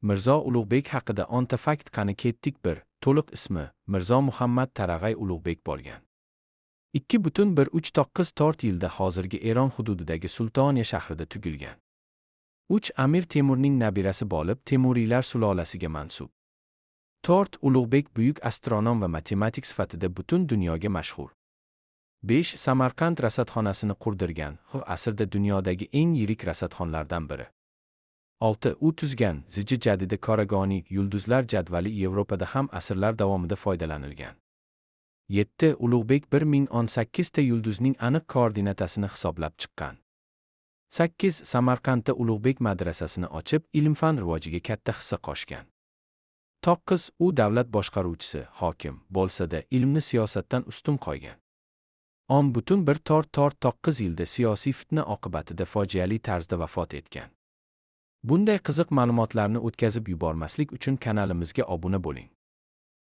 Mirzo Ulug'bek haqida 10 ta fakt qani ketdik. 1. To'liq ismi Mirzo Muhammad Tarag'ay Ulug'bek bo'lgan. 2,134 yilda hozirgi Eron hududidagi Sultoniya shahrida tug'ilgan. 3. Amir Temurning nabirasi bo'lib, Temuriylar sulolasiga mansub. 4. Ulug'bek buyuk astronom va matematik sifatida butun dunyoga mashhur. 5. Samarqand rasadxonasini qurdirgan, asrda dunyodagi eng yirik rasadxonlardan biri. 6. U tuzgan Ziji Jadidi Koragoni yulduzlar jadvali Yevropada ham asrlar davomida foydalanilgan. 7. Ulug'bek 1018 ta yulduzning aniq koordinatasini hisoblab chiqqan. 8. Samarqandda Ulug'bek madrasasini ochib, ilm-fan rivojiga katta hissa qo'shgan. 9. U davlat boshqaruvchisi, hokim bo'lsa-da, ilmni siyosatdan ustun qo'ygan. 10,149 yilda siyosiy fitna oqibatida fojiali tarzda vafot etgan. Bunday qiziq ma'lumotlarni o'tkazib yubormaslik uchun kanalimizga obuna bo'ling.